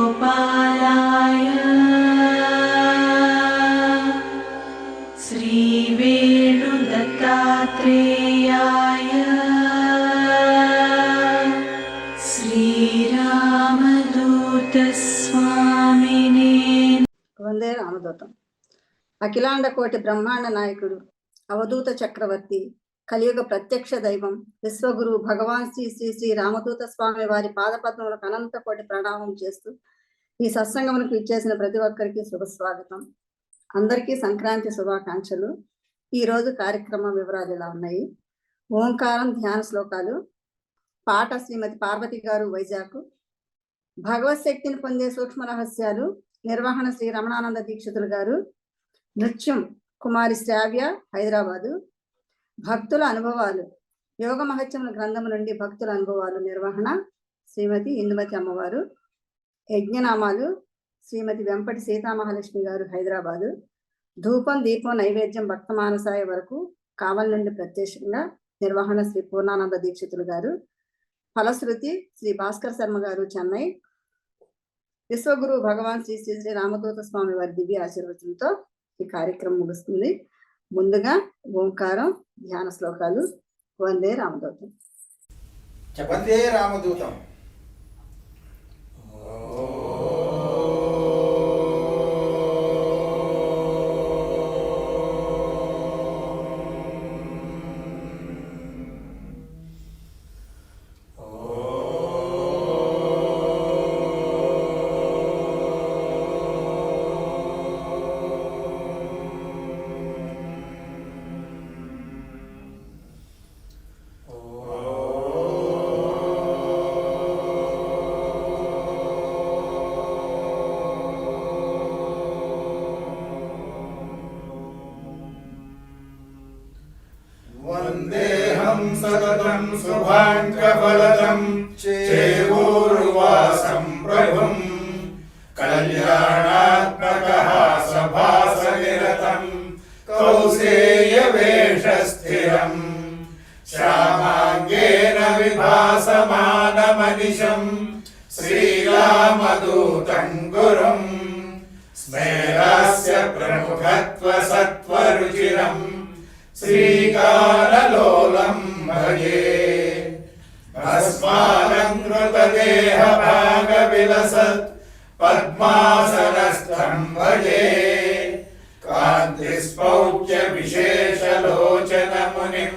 श्रीवेणुगोपालाय श्रीवेणुदत्तात्रेयाय श्रीरामदूतस्वामिने వందే రామదూతం. అఖిలాండ కోటి బ్రహ్మాండ నాయకుడు, అవధూత చక్రవర్తి, కలియుగ ప్రత్యక్ష దైవం, విశ్వగురు భగవాన్ శ్రీ శ్రీ శ్రీ రామదూత స్వామి వారి పాదపద్మములకు అనంత కోటి ప్రణామం చేస్తూ ఈ సత్సంగమునకు ఇచ్చేసిన ప్రతి ఒక్కరికి శుభస్వాగతం. అందరికీ సంక్రాంతి శుభాకాంక్షలు. ఈరోజు కార్యక్రమ వివరాలు ఇలా ఉన్నాయి. ఓంకారం ధ్యాన శ్లోకాలు, పాట శ్రీమతి పార్వతి గారు వైజాగ్, భగవత్ శక్తిని పొందే సూక్ష్మ రహస్యాలు నిర్వహణ శ్రీ రమణానంద దీక్షితులు గారు, నృత్యం కుమారి శ్రావ్య హైదరాబాదు, భక్తుల అనుభవాలు యోగ మహత్యముల గ్రంథము నుండి భక్తుల అనుభవాలు నిర్వహణ శ్రీమతి ఇందుమతి అమ్మవారు, యజ్ఞనామాలు శ్రీమతి వెంపటి సీతామహాలక్ష్మి గారు హైదరాబాదు, ధూపం దీపం నైవేద్యం భక్త మానసాయ వరకు కావలి నుండి ప్రత్యక్షంగా నిర్వహణ శ్రీ పూర్ణానంద దీక్షితులు గారు, ఫలశ్రుతి శ్రీ భాస్కర్ శర్మ గారు చెన్నై, విశ్వగురు భగవాన్ శ్రీ శ్రీ శ్రీ రామదూత స్వామి వారి దివ్య ఆశీర్వచనంతో ఈ కార్యక్రమం ముగుస్తుంది. ముందుగా ఓంకారం ధ్యాన శ్లోకాలు. వందే రామదూతం. వందే రామదూతం. వందేహం సతతం శుభాంకఫలదం చేవూర్వాసం ప్రభుం కళ్యాణాత్మకః సభాసనిరతం కౌసేయవేషస్థిరం శ్యామాంగేన విభాసమానమనిశం శ్రీరామదూతం గురుం స్మేరాస్య ప్రముఖత్వ సత్వరుచిరం శ్రీకారలోలం భజే భస్మాలంకృతదేహ భాగవిలసత్ పద్మాసనస్థం భజే కాంతిస్పౌచ్య విశేషలోచన మునిం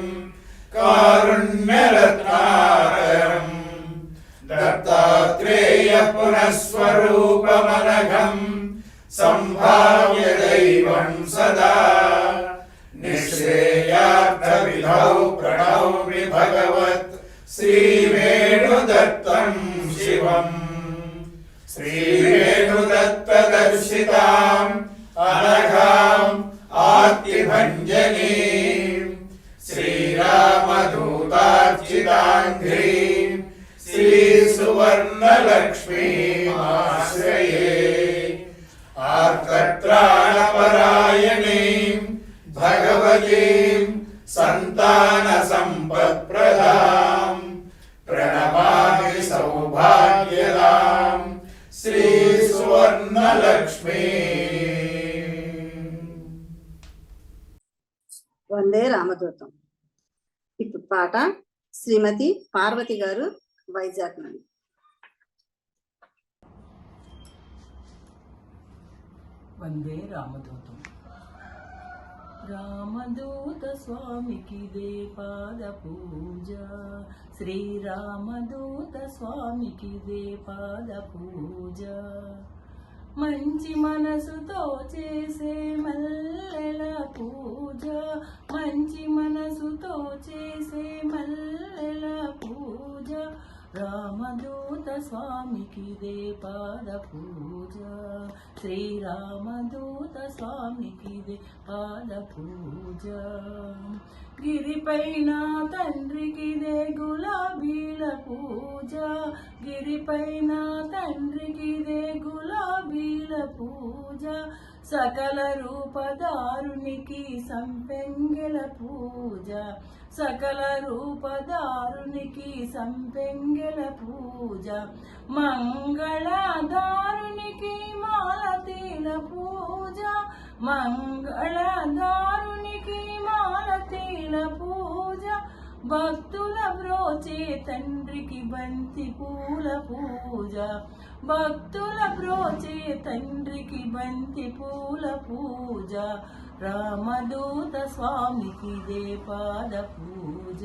కారుణ్యరత్నాకరం దత్తాత్రేయ పునఃస్వరూపమనఘం సంభావ్య దైవం సదా నిశ్రేయార్థవిధౌ ప్రణౌమి భగవత్ శ్రీవేణుదత్తం శివం శ్రీవేణుదత్తదర్శితాం అనఘాం ఆర్తిభంజనీం శ్రీరామదూతార్చితాంఘ్రీం శ్రీసువర్ణలక్ష్మీమాశ్రయే ఆర్తత్రాణపరాయణీం భగవతీం సంతాన సంపత్ప్రదాం ప్రణమామి సౌభాగ్యదాం శ్రీ సువర్ణలక్ష్మీ. వందే రామదూతం. ఇప్పుడు పాట శ్రీమతి పార్వతి గారు వైజాగ్ నుండి. వందే రామదూతం. రామదూత స్వామికి దే పాద పూజ, శ్రీరామదూత స్వామికి దే పాద పూజ. మంచి మనసుతో చేసే మల్లెల పూజ, మంచి మనసుతో చేసే మల్లెల పూజ. రామదూత స్వామికి దే పాద పూజ, శ్రీరామదూత స్వామికిదే పాద పూజ. గిరిపైన తండ్రికిదే గులాబీల పూజ, గిరిపైన తండ్రికిదే గులాబీల పూజ, సకల రూపదారునికి సంపెంగెల పూజ, సకల రూపదారునికి సంపెంగెల పూజ, మంగళదారునికి మాలతీల పూజ, మంగళదారునికి మాలతీల పూజ, భక్తుల బ్రోచే తండ్రికి బంతి పూల పూజ, భక్తుల బ్రోచే తండ్రికి బంతి పూల పూజ, రామదూత స్వామికిదే పాద పూజ,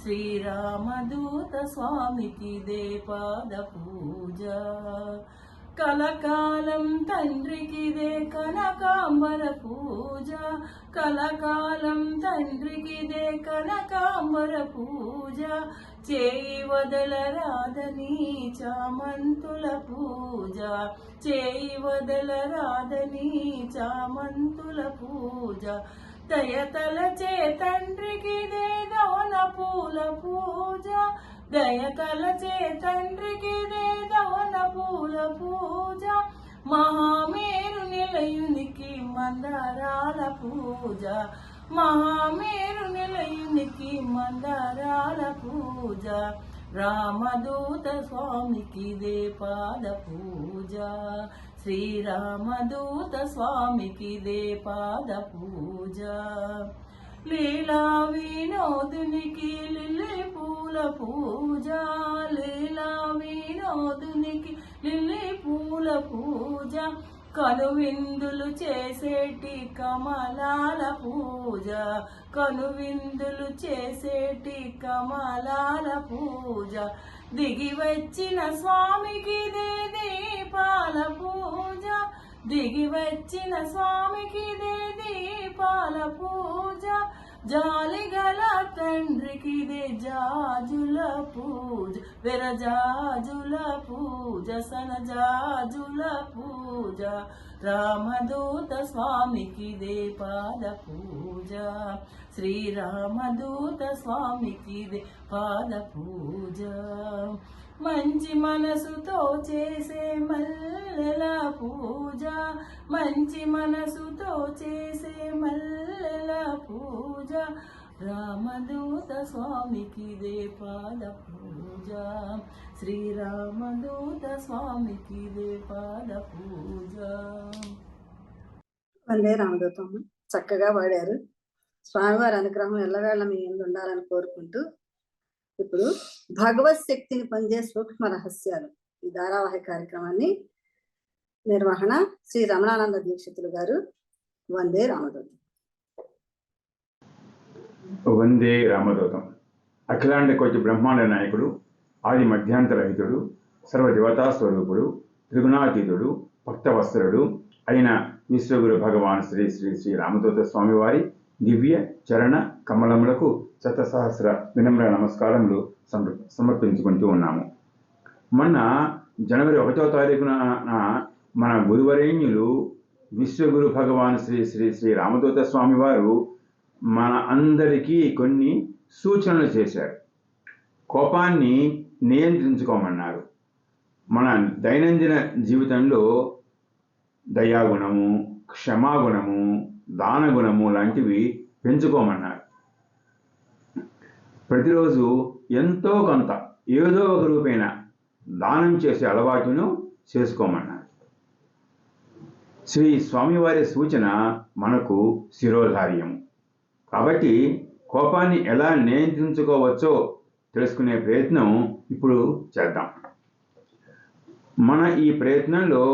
శ్రీరామదూత స్వామికిదే పాద పూజ. కలకాలం తండ్రికిదే కనకాంబర పూజ, కలకాలం తండ్రికిదే కనకాంబర పూజ, చేయి వదలరాదని చామంతుల పూజ, చేయి వదలరాదని చామంతుల పూజ, దయతలచే తండ్రికిదే దవన పూల పూజ, దయతలచే తండ్రికిదే దవన పూల పూజ, మహామేరు నిలయునికి మందారాల పూజ, మహామేరు నిలయునికి మందారాల పూజ, రామదూత స్వామికిదే పాద పూజ, శ్రీరామదూత స్వామికిదే పాద పూజ. లీలా వినోదునికి లిల్లీ పూల పూజ, లీలా వినోదునికి లిల్లీ పూల పూజ, కనువిందులు చేసేటి కమలాల పూజ, కనువిందులు చేసేటి కమలాల పూజ, దిగి వచ్చిన స్వామికిదే దీపాల పూజ, దిగి వచ్చిన స్వామికిదే దీపాల పూజ, జాలిగల తండ్రికిదే జాజుల పూజ, విరజాజుల పూజ, సనజాజుల పూజ, రామదూత స్వామికిదే పాద పూజ, శ్రీరామదూత స్వామికిదే పాద పూజ. మంచి మనసుతో చేసే మల్లెల పూజ, మంచి మనసుతో చేసే మల్లెల పూజ, రామదూత స్వామికిదే పాద పూజ, శ్రీరామదూత స్వామికిదే పాద పూజ. వందే రామదూతం. చక్కగా పాడారు. స్వామివారి అనుగ్రహం ఎల్లవేళ మీ ముందు ఉండాలని కోరుకుంటూ ఇప్పుడు భగవత్ శక్తిని పొందే సూక్ష్మ రహస్యాలు ఈ ధారావాహిక కార్యక్రమాన్ని నిర్వహణ శ్రీ రమణానంద దీక్షితులు గారు. వందే రామదూతం. వందే రామదూతం. అఖిలాండ కోటి బ్రహ్మాండ నాయకుడు, ఆది మధ్యాంతరహితుడు, సర్వదేవతా స్వరూపుడు, త్రిగుణాతీతుడు, భక్తవత్సలుడు అయిన విశ్వగురు భగవాన్ శ్రీ శ్రీ శ్రీ రామదూత స్వామివారి దివ్య చరణ కమలములకు శతసహస్ర వినమ్ర నమస్కారములు సమర్పించుకుంటూ ఉన్నాము. మొన్న జనవరి 1వ తారీఖున మన గురువరేణ్యులు విశ్వగురు భగవాన్ శ్రీ శ్రీ శ్రీ రామదూత స్వామివారు మన అందరికీ కొన్ని సూచనలు చేశారు. కోపాన్ని నియంత్రించుకోమన్నారు. మన దైనందిన జీవితంలో దయాగుణము, క్షమాగుణము, దానగుణము లాంటివి పెంచుకోమన్నారు. ప్రతిరోజు ఎంతో కొంత ఏదో ఒక రూపేణ దానం చేసే అలవాటును చేసుకోమన్నారు. శ్రీ స్వామివారి సూచన మనకు శిరోధార్యము. కాబట్టి కోపాన్ని ఎలా నియంత్రించుకోవచ్చో తెలుసుకునే ప్రయత్నం ఇప్పుడు చేద్దాం. మన ఈ ప్రయత్నంలో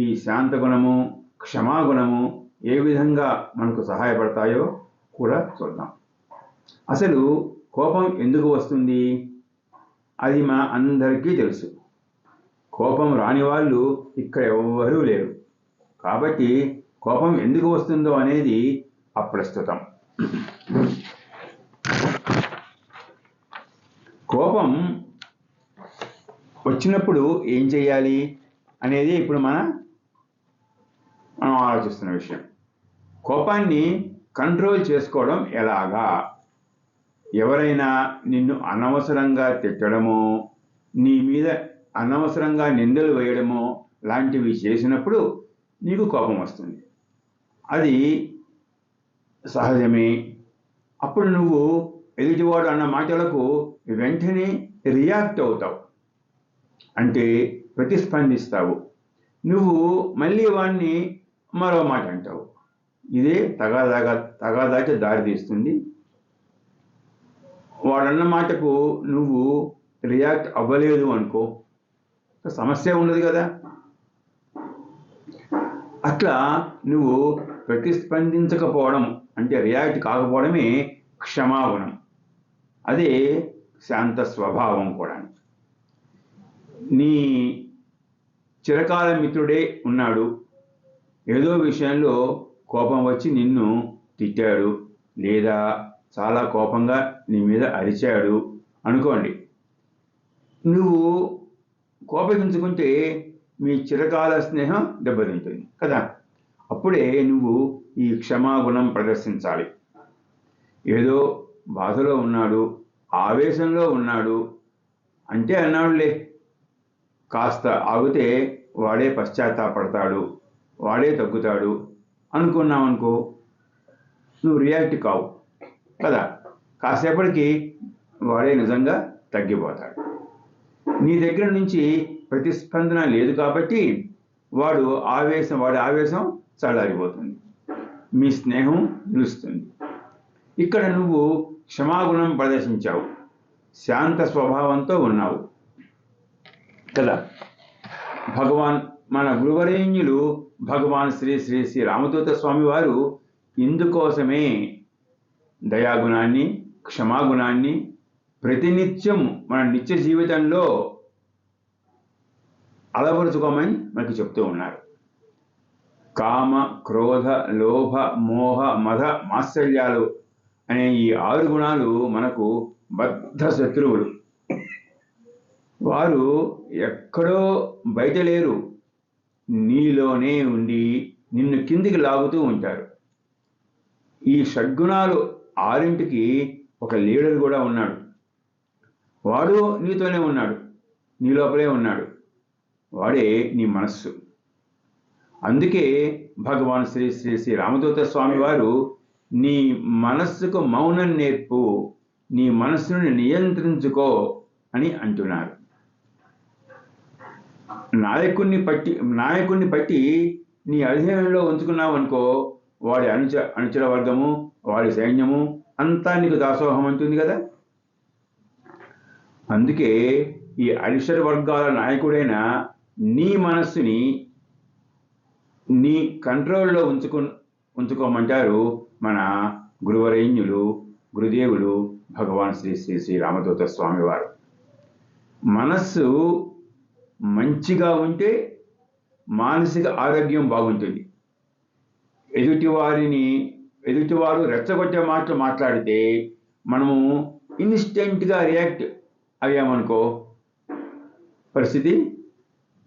ఈ శాంతగుణము, క్షమాగుణము ఏ విధంగా మనకు సహాయపడతాయో కూడా చూద్దాం. అసలు కోపం ఎందుకు వస్తుంది? అది మన అందరికీ తెలుసు. కోపం రాని వాళ్ళు ఇక్కడ ఎవ్వరూ లేరు. కాబట్టి కోపం ఎందుకు వస్తుందో అనేది అప్రస్తుతం. కోపం వచ్చినప్పుడు ఏం చేయాలి అనేది ఇప్పుడు మన మనం ఆలోచిస్తున్న విషయం. కోపాన్ని కంట్రోల్ చేసుకోవడం ఎలాగా? ఎవరైనా నిన్ను అనవసరంగా తిట్టడమో, నీ మీద అనవసరంగా నిందలు వేయడమో లాంటివి చేసినప్పుడు నీకు కోపం వస్తుంది. అది సహజమే. అప్పుడు నువ్వు ఎదుటివాడు అన్న మాటలకు వెంటనే రియాక్ట్ అవుతావు, అంటే ప్రతిస్పందిస్తావు. నువ్వు మళ్ళీ వాడిని మరో మాట అంటావు. ఇదే తగాదాకి దారితీస్తుంది. వాడన్న మాటకు నువ్వు రియాక్ట్ అవ్వలేదు అనుకో, సమస్య ఉండదు కదా. అట్లా నువ్వు ప్రతిస్పందించకపోవడం అంటే రియాక్ట్ కాకపోవడమే క్షమాగుణం. అదే శాంత స్వభావం కూడా. నీ చిరకాల మిత్రుడే ఉన్నాడు, ఏదో విషయంలో కోపం వచ్చి నిన్ను తిట్టాడు లేదా చాలా కోపంగా నీ మీద అరిచాడు అనుకోండి. నువ్వు కోపగించుకుంటే మీ చిరకాల స్నేహం దెబ్బతింటుంది కదా. అప్పుడే నువ్వు ఈ క్షమాగుణం ప్రదర్శించాలి. ఏదో బాధలో ఉన్నాడు, ఆవేశంలో ఉన్నాడు అంటే అన్నాడులే, కాస్త ఆగితే వాడే పశ్చాత్తాపడతాడు, వాడే తగ్గుతాడు అనుకున్నావనుకో, నువ్వు రియాక్ట్ కావు కదా. కాసేపటికి వాడే నిజంగా తగ్గిపోతాడు. నీ దగ్గర నుంచి ప్రతిస్పందన లేదు కాబట్టి వాడి ఆవేశం చల్లారిపోతుంది, మీ స్నేహం నిలుస్తుంది. ఇక్కడ నువ్వు క్షమాగుణం ప్రదర్శించావు, శాంత స్వభావంతో ఉన్నావు కదా. మన గురువరేణ్యులు భగవాన్ శ్రీ శ్రీ శ్రీ రామదూత స్వామి వారు ఇందుకోసమే దయాగుణాన్ని, క్షమాగుణాన్ని ప్రతినిత్యం మన నిత్య జీవితంలో అలవరుచుకోమని మనకు చెప్తూ ఉన్నారు. కామ, క్రోధ, లోభ, మోహ, మద, మాత్సర్యాలు అనే ఈ 6 గుణాలు మనకు బద్ధ శత్రువులు. వారు ఎక్కడో బయట లేరు, నీలోనే ఉండి నిన్ను కిందికి లాగుతూ ఉంటారు. ఈ షడ్గుణాలు 6ంటికి ఒక లీడర్ కూడా ఉన్నాడు. వాడు నీతోనే ఉన్నాడు, నీ లోపలే ఉన్నాడు. వాడే నీ మనస్సు. అందుకే భగవాన్ శ్రీ శ్రీ శ్రీ రామదూత స్వామి వారు నీ మనస్సుకు మౌనం నేర్పు, నీ మనస్సును నియంత్రించుకో అని అంటున్నారు. నాయకుడిని పట్టి నీ అధీనంలో ఉంచుకున్నావు అనుకో, వాడి అనుచర వర్గము, వాడి సైన్యము అంతా నీకు దాసోహం అంటుంది కదా. అందుకే ఈ అరిషర వర్గాల నాయకుడైన నీ మనస్సుని నీ కంట్రోల్లో ఉంచుకోమంటారు మన గురువరేణ్యులు, గురుదేవులు భగవాన్ శ్రీ శ్రీ శ్రీ రామదూత స్వామి వారు. మనస్సు మంచిగా ఉంటే మానసిక ఆరోగ్యం బాగుంటుంది. ఎదుటివారు రెచ్చగొట్టే మాటలు మాట్లాడితే మనము ఇన్స్టెంట్గా రియాక్ట్ అయ్యామనుకో, పరిస్థితి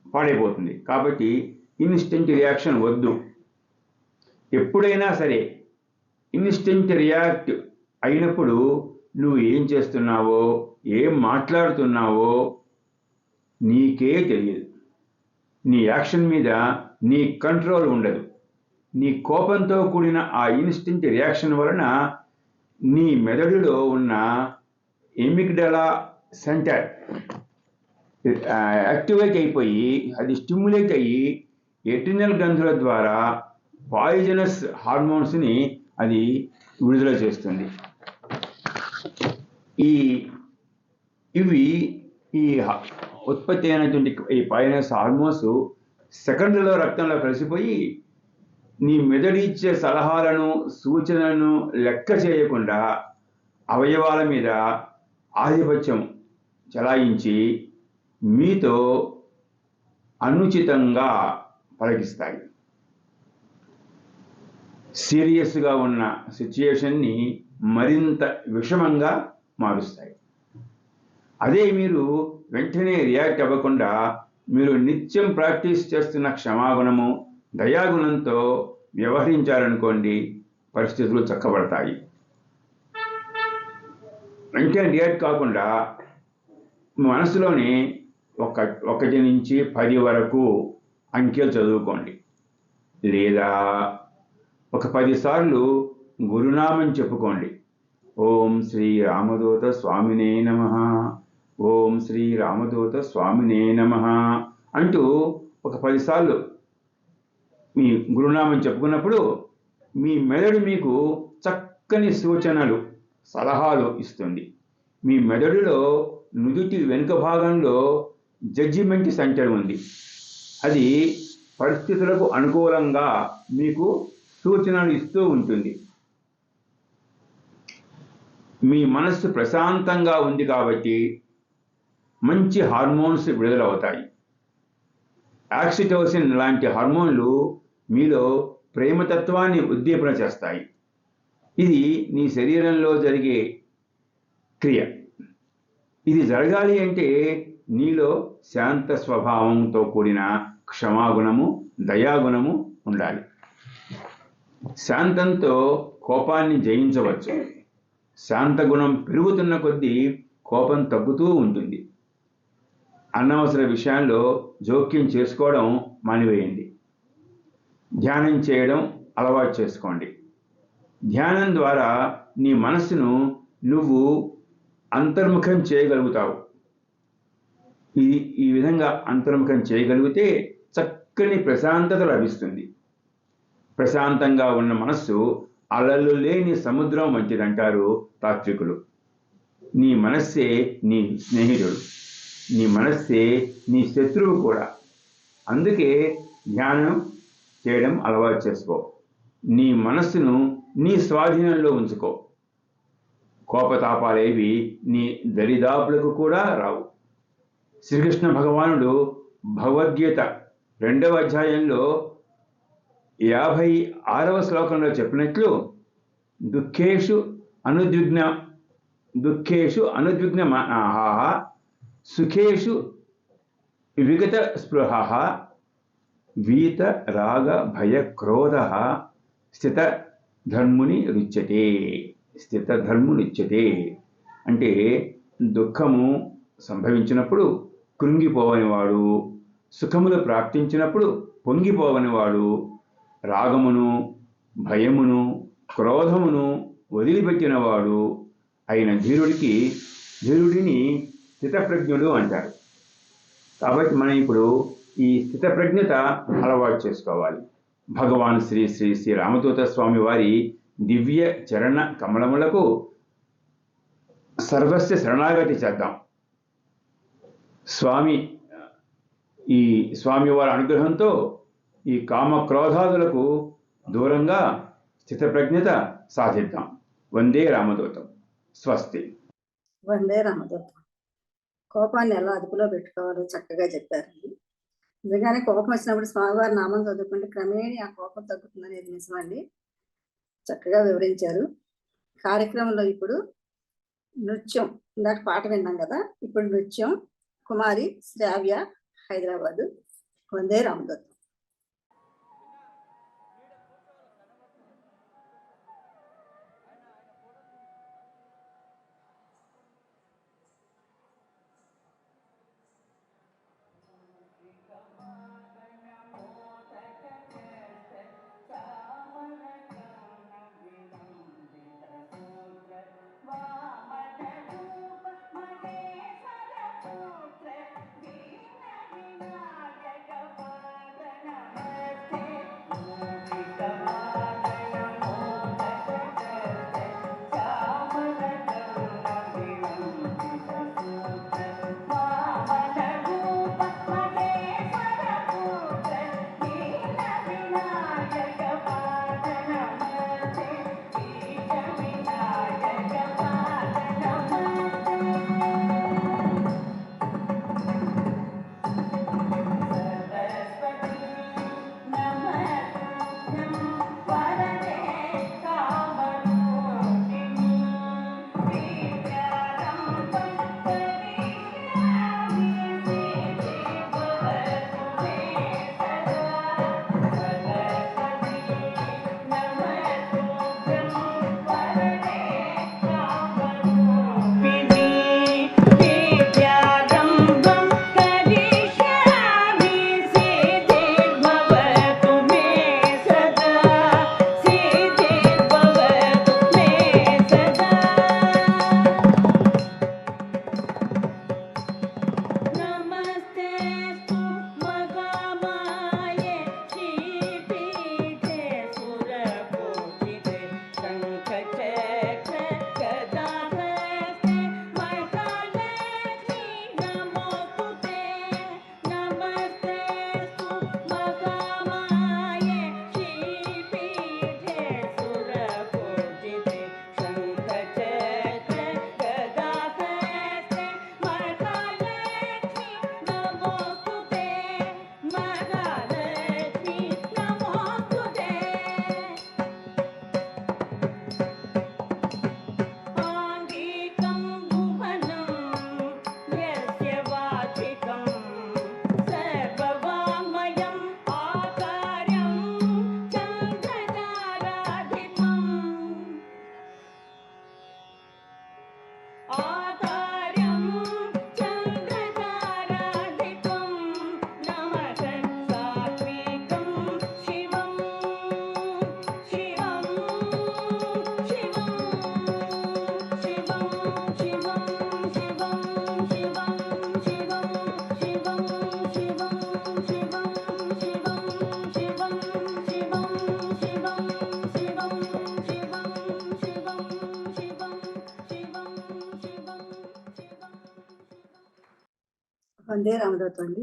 పాడైపోతుంది. కాబట్టి ఇన్స్టెంట్ రియాక్షన్ వద్దు. ఎప్పుడైనా సరే ఇన్స్టెంట్ రియాక్ట్ అయినప్పుడు నువ్వు ఏం చేస్తున్నావో, ఏం మాట్లాడుతున్నావో నీకే తెలియదు. నీ యాక్షన్ మీద నీ కంట్రోల్ ఉండదు. నీ కోపంతో కూడిన ఆ ఇన్స్టెంట్ రియాక్షన్ వలన నీ మెదడులో ఉన్న ఎమిగ్డలా సెంటర్ యాక్టివేట్ అయిపోయి, అది స్టిమ్యులేట్ అయ్యి ఎడ్రినల్ గ్రంథుల ద్వారా పాయిజనస్ హార్మోన్స్ని అది విడుదల చేస్తుంది. ఇవి ఉత్పత్తి అయినటువంటి ఈ పాయిజనస్ హార్మోన్స్ సెకండ్లలో రక్తంలో కలిసిపోయి నీ మెదడు ఇచ్చే సలహాలను, సూచనలను లెక్క చేయకుండా అవయవాల మీద ఆధిపత్యం చలాయించి మీతో అనుచితంగా పలికిస్తాయి. సీరియస్గా ఉన్న సిచ్యుయేషన్ని మరింత విషమంగా మారుస్తాయి. అదే మీరు వెంటనే రియాక్ట్ అవ్వకుండా మీరు నిత్యం ప్రాక్టీస్ చేస్తున్న క్షమాగుణము, దయాగుణంతో వ్యవహరించారనుకోండి, పరిస్థితులు చక్కబడతాయి. అంటే రియాక్ట్ కాకుండా మనసులోనే 1 నుంచి 10 వరకు అంకెలు చదువుకోండి. లేదా ఒక 10 సార్లు గురునామం చెప్పుకోండి. ఓం శ్రీ రామదూత స్వామినే నమః, ఓం శ్రీ రామదూత స్వామినే నమః అంటూ ఒక 10 సార్లు మీ గురునామం చెప్పుకున్నప్పుడు మీ మెదడు మీకు చక్కని సూచనలు, సలహాలు ఇస్తుంది. మీ మెదడులో నుదుటి వెనుక భాగంలో జడ్జిమెంట్ సెంటర్ ఉంది. అది పరిస్థితులకు అనుకూలంగా మీకు సూచనలు ఇస్తూ ఉంటుంది. మీ మనస్సు ప్రశాంతంగా ఉంది కాబట్టి మంచి హార్మోన్స్ విడుదలవుతాయి. ఆక్సిటోసిన్ లాంటి హార్మోన్లు మీలో ప్రేమతత్వాన్ని ఉద్దీపన చేస్తాయి. ఇది నీ శరీరంలో జరిగే క్రియ. ఇది జరగాలి అంటే నీలో శాంత స్వభావంతో కూడిన క్షమాగుణము, దయాగుణము ఉండాలి. శాంతంతో కోపాన్ని జయించవచ్చు. శాంతగుణం పెరుగుతున్న కొద్దీ కోపం తగ్గుతూ ఉంటుంది. అనవసర విషయాల్లో జోక్యం చేసుకోవడం మానివేయండి. ధ్యానం చేయడం అలవాటు చేసుకోండి. ధ్యానం ద్వారా నీ మనస్సును నువ్వు అంతర్ముఖం చేయగలుగుతావు. ఈ విధంగా అంతర్ముఖం చేయగలిగితే చక్కని ప్రశాంతత లభిస్తుంది. ప్రశాంతంగా ఉన్న మనస్సు అలలు లేని సముద్రం వంటిదంటారు తాత్వికులు. నీ మనస్సే నీ స్నేహితుడు, నీ మనస్సే నీ శత్రువు కూడా. అందుకే ధ్యానం చేయడం అలవాటు చేసుకో. నీ మనస్సును నీ స్వాధీనంలో ఉంచుకో. కోపతాపాలేవి నీ దరిదాపులకు కూడా రావు. శ్రీకృష్ణ భగవానుడు భగవద్గీత 2వ అధ్యాయంలో 56వ శ్లోకంలో చెప్పినట్లు దుఃఖేషు అనుద్విగ్న మనః సుఖేషు విగత స్పృహః వీత రాగ భయ క్రోధ స్థితధర్ముని రుచ్యతే. అంటే దుఃఖము సంభవించినప్పుడు కృంగిపోవనివాడు, సుఖములు ప్రాప్తించినప్పుడు పొంగిపోవనివాడు, రాగమును, భయమును, క్రోధమును వదిలిపెట్టినవాడు అయిన ధీరుడిని స్థితప్రజ్ఞుడు అంటారు. కాబట్టి మనం ఇప్పుడు ఈ స్థితప్రజ్ఞత అలవాటు చేసుకోవాలి. భగవాన్ శ్రీ శ్రీ శ్రీ రామదూత స్వామి వారి దివ్య చరణ కమలములకు సర్వస్వ శరణాగతి చేద్దాం. ఈ స్వామివారి అనుగ్రహంతో ఈ కామ క్రోధాదులకు దూరంగా స్థితప్రజ్ఞత సాధిద్దాం. వందే రామదూతం. స్వస్తి. వందే రామదూతం. కోపాన్ని ఎలా అదుపులో పెట్టుకోవాలో చక్కగా చెప్పారండి. నిజంగానే కోపం వచ్చినప్పుడు స్వామివారి నామం చదువుకుంటే క్రమేణీ ఆ కోపం తగ్గుతుందనేది నిజమండి. చక్కగా వివరించారు. కార్యక్రమంలో ఇప్పుడు నృత్యం, ఇందాక పాట విన్నాం కదా, ఇప్పుడు నృత్యం కుమారి శ్రావ్య, హైదరాబాదు. వందే రామదూతం. వందే రామదూత అండి.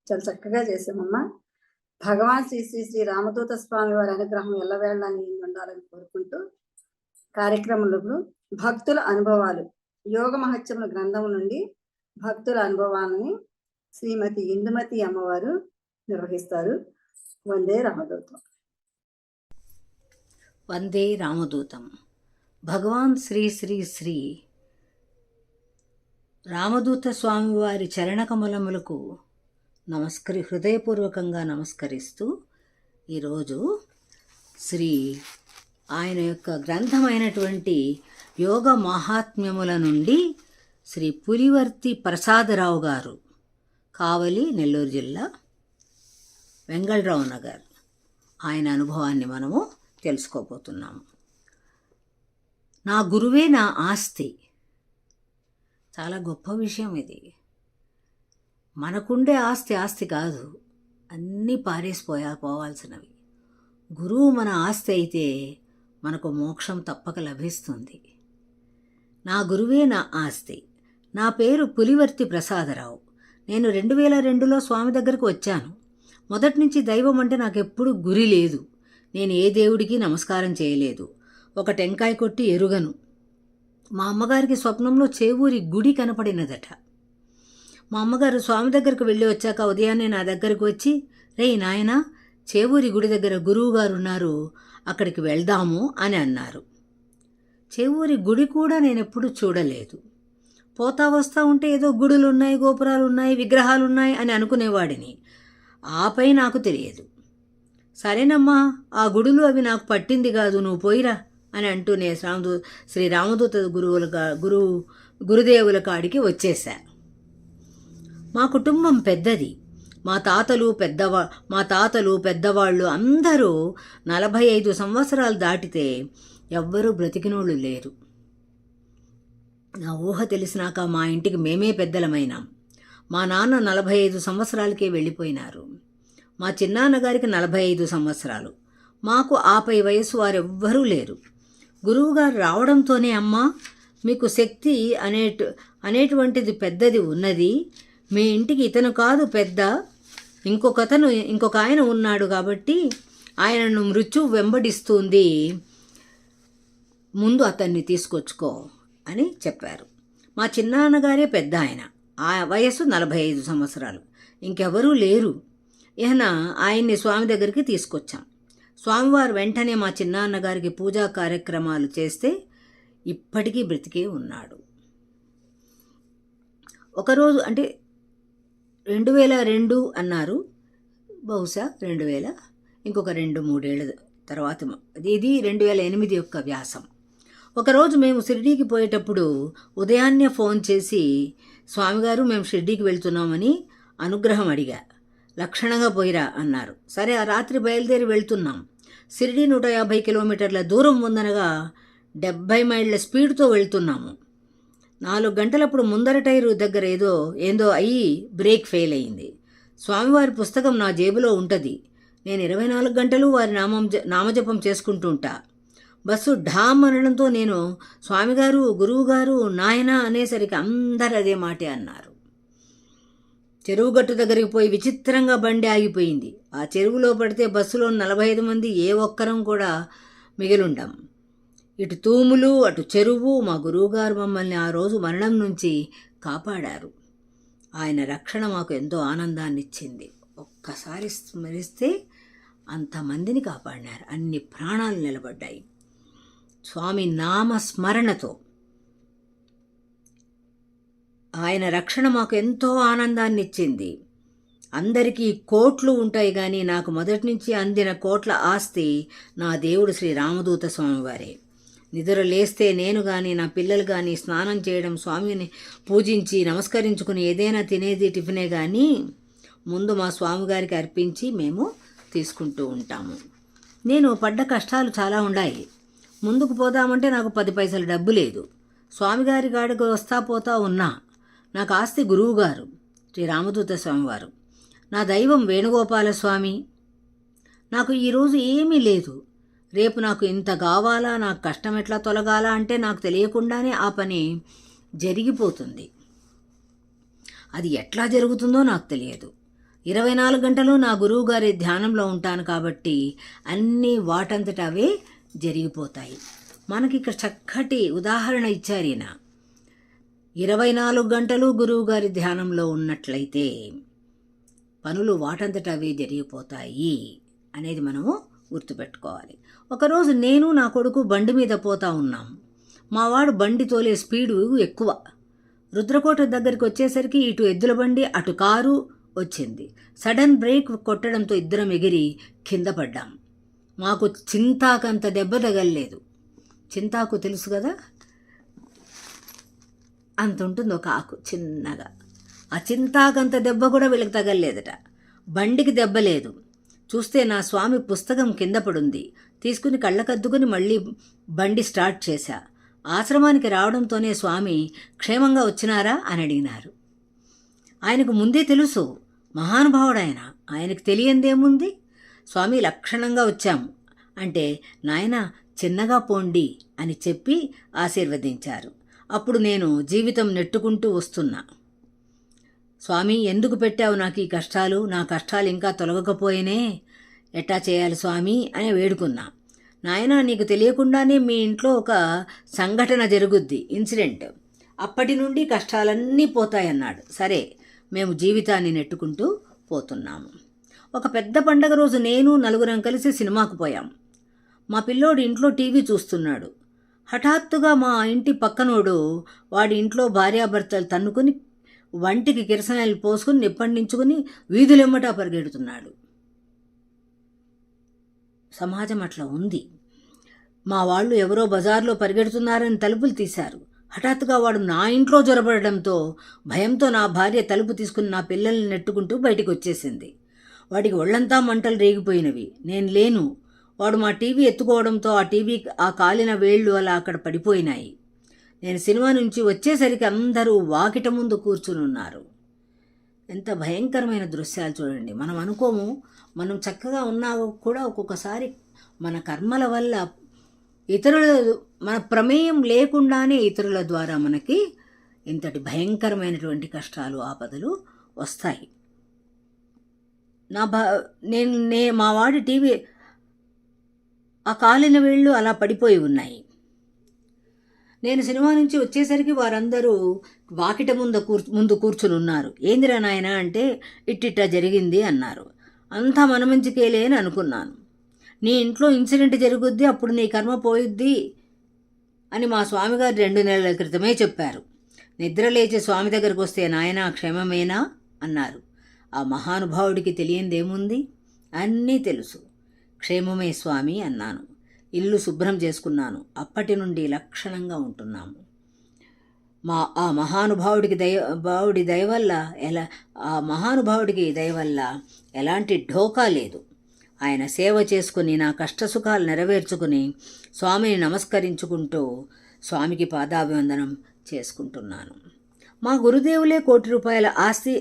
చాలా చక్కగా చేసామమ్మా. భగవాన్ శ్రీ శ్రీ శ్రీ రామదూత స్వామి వారి అనుగ్రహం ఎల్లవేళని ఉండాలని కోరుకుంటూ కార్యక్రమంలో భక్తుల అనుభవాలు యోగ మహత్యముల గ్రంథం నుండి భక్తుల అనుభవాలని శ్రీమతి ఇందుమతి అమ్మవారు నిర్వహిస్తారు. వందే రామదూతం. వందే రామదూతం. భగవాన్ శ్రీ శ్రీ శ్రీ రామదూత స్వామివారి చరణకమలములకు హృదయపూర్వకంగా నమస్కరిస్తూ ఈరోజు ఆయన యొక్క గ్రంథమైనటువంటి యోగ మహాత్మ్యముల నుండి శ్రీ పులివర్తి ప్రసాదరావు గారు, కావలి, నెల్లూరు జిల్లా, వెంగళరావు నగర్, ఆయన అనుభవాన్ని మనము తెలుసుకోబోతున్నాము. నా గురువే నా ఆస్తి. చాలా గొప్ప విషయం ఇది. మనకుండే ఆస్తి కాదు, అన్నీ పోవాల్సినవి. గురువు మన ఆస్తి అయితే మనకు మోక్షం తప్పక లభిస్తుంది. నా గురువే నా ఆస్తి. నా పేరు పులివర్తి ప్రసాదరావు. నేను 2002లో స్వామి దగ్గరకు వచ్చాను. మొదటి నుంచి దైవం అంటే నాకు ఎప్పుడు గురి లేదు. నేను ఏ దేవుడికి నమస్కారం చేయలేదు. ఒక టెంకాయ కొట్టి ఎరుగను. మా అమ్మగారికి స్వప్నంలో చేవూరి గుడి కనపడినదట. మా అమ్మగారు స్వామి దగ్గరకు వెళ్ళి వచ్చాక ఉదయాన్నే నా దగ్గరకు వచ్చి, రేయ్ నాయనా, చేవూరి గుడి దగ్గర గురువుగారు ఉన్నారు, అక్కడికి వెళ్దాము అని అన్నారు. చేవూరి గుడి కూడా నేను ఎప్పుడు చూడలేదు. పోతా వస్తూ ఉంటే ఏదో గుడులు ఉన్నాయి, గోపురాలు ఉన్నాయి, విగ్రహాలు ఉన్నాయి అని అనుకునేవాడిని. ఆపై నాకు తెలియదు. సరేనమ్మా, ఆ గుడులు అవి నాకు పట్టింది కాదు, నువ్వు పోయిరా అని అంటూనే శ్రీ రామదూత గురుదేవుల కాడికి వచ్చేశా. మా కుటుంబం పెద్దది. మా తాతలు పెద్దవాళ్ళు అందరూ 45 సంవత్సరాలు దాటితే ఎవ్వరూ బ్రతికినోళ్ళు లేరు. నా ఊహ తెలిసినాక మా ఇంటికి మేమే పెద్దలమైనాం. మా నాన్న 45 సంవత్సరాలకే వెళ్ళిపోయినారు. మా చిన్నాన్నగారికి 45 సంవత్సరాలు. మాకు ఆపై వయసు వారెవ్వరూ లేరు. గురువుగారు రావడంతోనే, అమ్మా, మీకు శక్తి అనేటువంటిది పెద్దది ఉన్నది. మీ ఇంటికి ఇతను కాదు పెద్ద, ఇంకొక ఆయన ఉన్నాడు కాబట్టి ఆయనను మృత్యువు వెంబడిస్తుంది, ముందు అతన్ని తీసుకొచ్చుకో అని చెప్పారు. మా చిన్నాన్నగారే పెద్ద ఆయన. ఆ వయస్సు 45 సంవత్సరాలు. ఇంకెవరూ లేరు. ఆయన్ని స్వామి దగ్గరికి తీసుకొచ్చాం. స్వామివారు వెంటనే మా చిన్నాన్నగారికి పూజా కార్యక్రమాలు చేస్తే ఇప్పటికీ బ్రతికే ఉన్నాడు. ఒకరోజు అంటే 2002 అన్నారు, బహుశా 2000, ఇంకొక 2-3 ఏళ్ళ తర్వాత, ఇది 2008 యొక్క వ్యాసం. ఒకరోజు మేము షిర్డీకి పోయేటప్పుడు ఉదయాన్నే ఫోన్ చేసి, స్వామిగారు మేము షిర్డీకి వెళ్తున్నామని అనుగ్రహం అడిగా. లక్షణంగా పోయిరా అన్నారు. సరే, ఆ రాత్రి బయలుదేరి వెళ్తున్నాం. షిర్డీ 150 కిలోమీటర్ల దూరం ఉందనగా 70 మైళ్ళ స్పీడ్తో వెళ్తున్నాము. 4 గంటలప్పుడు ముందర టైరు దగ్గర ఏందో అయ్యి బ్రేక్ ఫెయిల్ అయింది. స్వామివారి పుస్తకం నా జేబులో ఉంటుంది. నేను 24 గంటలు వారి నామజపం చేసుకుంటూ ఉంటా. బస్సు ఢామ్ అనడంతో నేను స్వామిగారు, గురువుగారు, నాయన అనేసరికి అందరు అదే మాటే అన్నారు. చెరువుగట్టు దగ్గరికి పోయి విచిత్రంగా బండి ఆగిపోయింది. ఆ చెరువులో పడితే బస్సులో 45 మంది ఏ ఒక్కరం కూడా మిగిలుండం. ఇటు తూములు, అటు చెరువు. మా గురువుగారు మమ్మల్ని ఆ రోజు మరణం నుంచి కాపాడారు. ఆయన రక్షణ మాకు ఎంతో ఆనందాన్ని ఇచ్చింది. ఒక్కసారి స్మరిస్తే అంతమందిని కాపాడినారు. అన్ని ప్రాణాలు నిలబడ్డాయి. స్వామి నామస్మరణతో ఆయన రక్షణ మాకు ఎంతో ఆనందాన్ని ఇచ్చింది. అందరికీ కోట్లు ఉంటాయి కానీ నాకు మొదటి నుంచి అందిన కోట్ల ఆస్తి నా దేవుడు శ్రీ రామదూత స్వామివారే. నిద్ర లేస్తే నేను కానీ నా పిల్లలు కానీ స్నానం చేయడం, స్వామిని పూజించి నమస్కరించుకుని ఏదైనా తినేది టిఫినే కానీ ముందు మా స్వామిగారికి అర్పించి మేము తీసుకుంటూ ఉంటాము. నేను పడ్డ కష్టాలు చాలా ఉన్నాయి. ముందుకు పోదామంటే నాకు 10 పైసలు డబ్బు లేదు. స్వామిగారి గాడికి వస్తా పోతా ఉన్నా. నాకు ఆస్తి గురువుగారు శ్రీ రామదూత స్వామివారు. నా దైవం వేణుగోపాల స్వామి. నాకు ఈరోజు ఏమీ లేదు. రేపు నాకు ఇంత కావాలా, నాకు కష్టం ఎట్లా తొలగాలా అంటే నాకు తెలియకుండానే ఆ పని జరిగిపోతుంది. అది ఎట్లా జరుగుతుందో నాకు తెలియదు. 24 గంటలు నా గురువు గారి ధ్యానంలో ఉంటాను కాబట్టి అన్నీ వాటంతట అవే జరిగిపోతాయి. మనకి ఇక్కడ చక్కటి ఉదాహరణ ఇచ్చారు ఈయన. 24 గంటలు గురువు గారి ధ్యానంలో ఉన్నట్లయితే పనులు వాటంతట అవే జరిగిపోతాయి అనేది మనము గుర్తుపెట్టుకోవాలి. ఒకరోజు నేను నా కొడుకు బండి మీద పోతా ఉన్నాం. మావాడు బండి తోలే స్పీడు ఎక్కువ. రుద్రకోట దగ్గరికి వచ్చేసరికి ఇటు ఎద్దుల బండి అటు కారు వచ్చింది. సడన్ బ్రేక్ కొట్టడంతో ఇద్దరం ఎగిరి కింద పడ్డాం. మాకు చింతాకంత దెబ్బ తగలలేదు. చింతాకు తెలుసు కదా, అంత ఉంటుంది ఒక ఆకు చిన్నగా. ఆ చింతాకంత దెబ్బ కూడా వీళ్ళకి తగలలేదట. బండికి దెబ్బ లేదు. చూస్తే నా స్వామి పుస్తకం కింద పడుంది. తీసుకుని కళ్ళకద్దుకుని మళ్ళీ బండి స్టార్ట్ చేశా. ఆశ్రమానికి రావడంతోనే స్వామి క్షేమంగా వచ్చినారా అని అడిగినారు. ఆయనకు ముందే తెలుసు, మహానుభావుడు ఆయన. ఆయనకు తెలియందేముంది? స్వామి లక్షణంగా వచ్చాము అంటే నాయన చిన్నగా పోండి అని చెప్పి ఆశీర్వదించారు. అప్పుడు నేను జీవితం నెట్టుకుంటూ వస్తున్నా. స్వామి ఎందుకు పెట్టావు నాకు ఈ కష్టాలు? నా కష్టాలు ఇంకా తొలగకపోయినే ఎట్టా చేయాలి స్వామి అని వేడుకున్నా. నాయన నీకు తెలియకుండానే మీ ఇంట్లో ఒక సంఘటన జరుగుద్ది, ఇన్సిడెంట్. అప్పటి నుండి కష్టాలన్నీ పోతాయన్నాడు. సరే, మేము జీవితాన్ని నెట్టుకుంటూ పోతున్నాము. ఒక పెద్ద పండగ రోజు నేను నలుగురం కలిసి సినిమాకు పోయాం. మా పిల్లోడు ఇంట్లో టీవీ చూస్తున్నాడు. హఠాత్తుగా మా ఇంటి పక్కనోడు వాడి ఇంట్లో భార్యాభర్తలు తన్నుకుని వంటికి కిరసనాయిలు పోసుకుని నిప్పండించుకుని వీధులెమ్మటా పరిగెడుతున్నాడు. సమాజం అట్లా ఉంది. మా వాళ్ళు ఎవరో బజార్లో పరిగెడుతున్నారని తలుపులు తీశారు. హఠాత్తుగా వాడు నా ఇంట్లో జొరబడడంతో భయంతో నా భార్య తలుపు తీసుకుని నా పిల్లల్ని నెట్టుకుంటూ బయటికి వచ్చేసింది. వాడికి ఒళ్ళంతా మంటలు రేగిపోయినవి. నేను లేను. వాడు మా టీవీ ఎత్తుకోవడంతో ఆ టీవీ ఆ కాలిన వేళ్ళు అలా అక్కడ పడిపోయినాయి. నేను సినిమా నుంచి వచ్చేసరికి అందరూ వాకిట ముందు కూర్చుని ఉన్నారు. ఎంత భయంకరమైన దృశ్యాలు చూడండి. మనం అనుకోము, మనం చక్కగా ఉన్నా కూడా ఒక్కొక్కసారి మన కర్మల వల్ల ఇతరుల మన ప్రమేయం లేకుండానే ఇతరుల ద్వారా మనకి ఇంతటి భయంకరమైనటువంటి కష్టాలు ఆపదలు వస్తాయి. మా వాడి టీవీ ఆ కాలిన వేళ్ళు అలా పడిపోయి ఉన్నాయి. నేను సినిమా నుంచి వచ్చేసరికి వారందరూ వాకిట ముందు కూర్చుని ఉన్నారు. ఏందిరా నాయన అంటే ఇట్టిట్టా జరిగింది అన్నారు. అంతా మన మంచికేలే అని అనుకున్నాను. నీ ఇంట్లో ఇన్సిడెంట్ జరుగుద్ది, అప్పుడు నీ కర్మ పోయిద్ది అని మా స్వామిగారు 2 నెలల క్రితమే చెప్పారు. నిద్ర లేచి స్వామి దగ్గరకు వస్తే నాయన క్షేమమేనా అన్నారు. ఆ మహానుభావుడికి తెలియందేముంది? అన్నీ తెలుసు. క్షేమమే స్వామి అన్నాను. ఇల్లు శుభ్రం చేసుకున్నాను. అప్పటి నుండి లక్షణంగా ఉంటున్నాము. ఆ మహానుభావుడికి దయ వల్ల ఎలాంటి ఢోకా లేదు. ఆయన సేవ చేసుకుని నా కష్టసుఖాలు నెరవేర్చుకుని స్వామిని నమస్కరించుకుంటూ స్వామికి పాదాభివందనం చేసుకుంటున్నాను. మా గురుదేవులే ₹1 కోటి ఆస్తి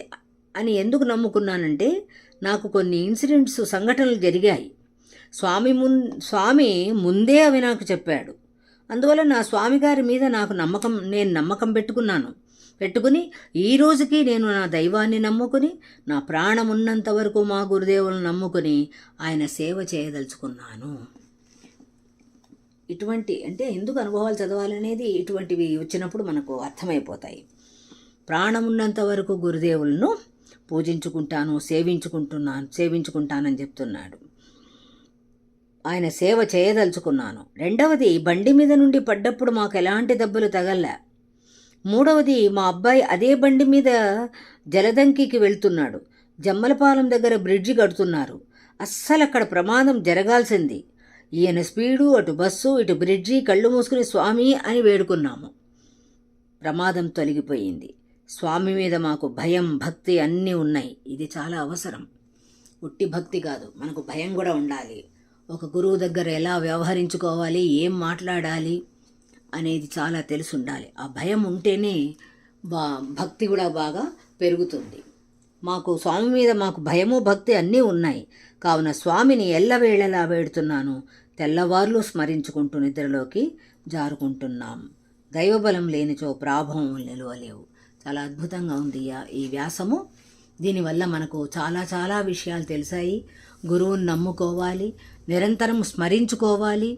అని ఎందుకు నమ్ముకున్నానంటే నాకు కొన్ని ఇన్సిడెంట్స్ సంఘటనలు జరిగాయి. స్వామి ముందే అవి నాకు చెప్పాడు. అందువల్ల నా స్వామిగారి మీద నేను నమ్మకం పెట్టుకుని ఈ రోజుకి నేను నా దైవాన్ని నమ్ముకుని నా ప్రాణం ఉన్నంత వరకు మా గురుదేవులను నమ్ముకుని ఆయన సేవ చేయదలుచుకున్నాను. ఇటువంటి అంటే ఎందుకు అనుభవాలు చదవాలనేది ఇటువంటివి వచ్చినప్పుడు మనకు అర్థమైపోతాయి. ప్రాణం ఉన్నంత వరకు గురుదేవులను పూజించుకుంటాను, సేవించుకుంటానని చెప్తున్నాడు. ఆయన సేవ చేయదలుచుకున్నాను. 2వది, బండి మీద నుండి పడ్డప్పుడు మాకు ఎలాంటి దెబ్బలు తగల్లా. 3వది, మా అబ్బాయి అదే బండి మీద జలదంకికి వెళ్తున్నాడు. జమ్మలపాలెం దగ్గర బ్రిడ్జి కడుతున్నారు. అస్సలు అక్కడ ప్రమాదం జరగాల్సింది. ఈయన స్పీడు, అటు బస్సు, ఇటు బ్రిడ్జి, కళ్ళు మూసుకుని స్వామి అని వేడుకున్నాము. ప్రమాదం తొలగిపోయింది. స్వామి మీద మాకు భయం, భక్తి అన్నీ ఉన్నాయి. ఇది చాలా అవసరం. ఉట్టి భక్తి కాదు, మనకు భయం కూడా ఉండాలి. ఒక గురువు దగ్గర ఎలా వ్యవహరించుకోవాలి, ఏం మాట్లాడాలి అనేది చాలా తెలిసి ఉండాలి. ఆ భయం ఉంటేనే భక్తి కూడా బాగా పెరుగుతుంది. మాకు స్వామి మీద మాకు భయము, భక్తి అన్నీ ఉన్నాయి. కావున స్వామిని ఎల్లవేళలా వేడుతున్నాను. తెల్లవార్లు స్మరించుకుంటూ నిద్రలోకి జారుకుంటున్నాం. దైవబలం లేనిచో ప్రాభవం నిలువలేవు. చాలా అద్భుతంగా ఉంది ఈ వ్యాసము. దీనివల్ల మనకు చాలా చాలా విషయాలు తెలిసాయి. గురువుని నమ్ముకోవాలి, నిరంతరం స్మరించుకోవాలి,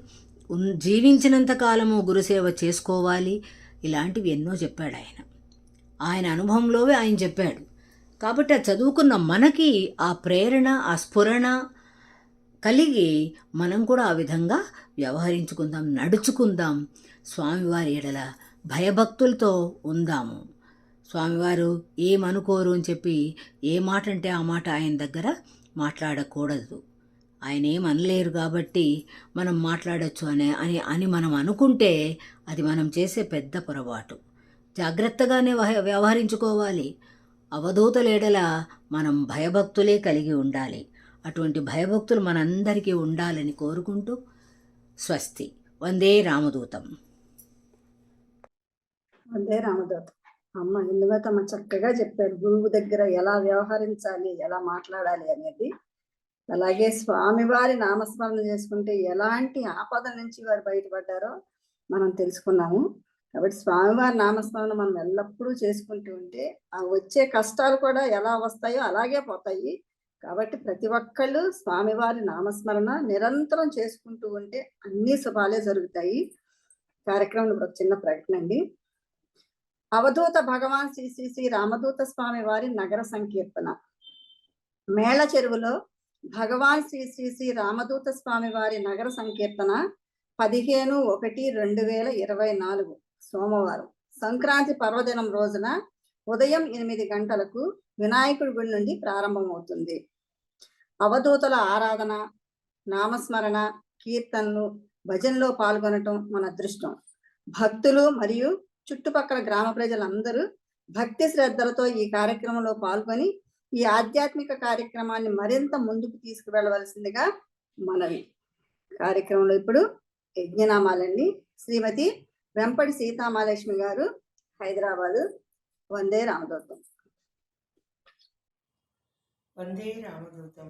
జీవించినంత కాలము గురుసేవ చేసుకోవాలి. ఇలాంటివి ఎన్నో చెప్పాడు ఆయన. ఆయన అనుభవంలోవే ఆయన చెప్పాడు. కాబట్టి ఆ చదువుకున్న మనకి ఆ ప్రేరణ, ఆ స్ఫురణ కలిగి మనం కూడా ఆ విధంగా వ్యవహరించుకుందాం, నడుచుకుందాం. స్వామివారి ఎడల భయభక్తులతో ఉందాము. స్వామివారు ఏమనుకోరు అని చెప్పి ఏ మాట అంటే ఆ మాట ఆయన దగ్గర మాట్లాడకూడదు. ఆయన ఏమనలేరు కాబట్టి మనం మాట్లాడచ్చు అని మనం అనుకుంటే అది మనం చేసే పెద్ద పొరపాటు. జాగ్రత్తగానే వ్యవహరించుకోవాలి. అవధూతల ఎడల మనం భయభక్తులే కలిగి ఉండాలి. అటువంటి భయభక్తులు మనందరికీ ఉండాలని కోరుకుంటూ స్వస్తి. వందే రామదూతం. వందే రామదూతం. అమ్మ ఎందుకంటే చక్కగా చెప్పారు గురువు దగ్గర ఎలా వ్యవహరించాలి, ఎలా మాట్లాడాలి అనేది. అలాగే స్వామివారి నామస్మరణ చేసుకుంటే ఎలాంటి ఆపదల నుంచి వారు బయటపడ్డారో మనం తెలుసుకున్నాము. కాబట్టి స్వామివారి నామస్మరణ మనం ఎల్లప్పుడూ చేసుకుంటూ ఉంటే ఆ వచ్చే కష్టాలు కూడా ఎలా వస్తాయో అలాగే పోతాయి. కాబట్టి ప్రతి ఒక్కళ్ళు స్వామివారి నామస్మరణ నిరంతరం చేసుకుంటూ ఉంటే అన్ని శుభాలే జరుగుతాయి. కార్యక్రమంలో ఒక చిన్న ప్రకటన అండి. అవధూత భగవాన్ శ్రీ శ్రీ శ్రీ రామదూత స్వామి వారి నగర సంకీర్తన. మేళ చెరువులో భగవాన్ శ్రీ శ్రీ శ్రీ రామదూత స్వామి వారి నగర సంకీర్తన 15/1/2024 సోమవారం సంక్రాంతి పర్వదినం రోజున ఉదయం 8 గంటలకు వినాయకుడి గుడి నుండి ప్రారంభమవుతుంది. అవధూతల ఆరాధన, నామస్మరణ, కీర్తనలు, భజనలో పాల్గొనటం మన అదృష్టం. భక్తులు మరియు చుట్టుపక్కల గ్రామ ప్రజలందరూ భక్తి శ్రద్ధలతో ఈ కార్యక్రమంలో పాల్గొని ఈ ఆధ్యాత్మిక కార్యక్రమాన్ని మరింత ముందుకు తీసుకువెళ్ళవలసిందిగా మనవి. కార్యక్రమంలో ఇప్పుడు యజ్ఞనామాలండి. శ్రీమతి వెంపటి సీతామహాలక్ష్మి గారు, హైదరాబాదు. వందే రామదూతం. వందే రామదూతం.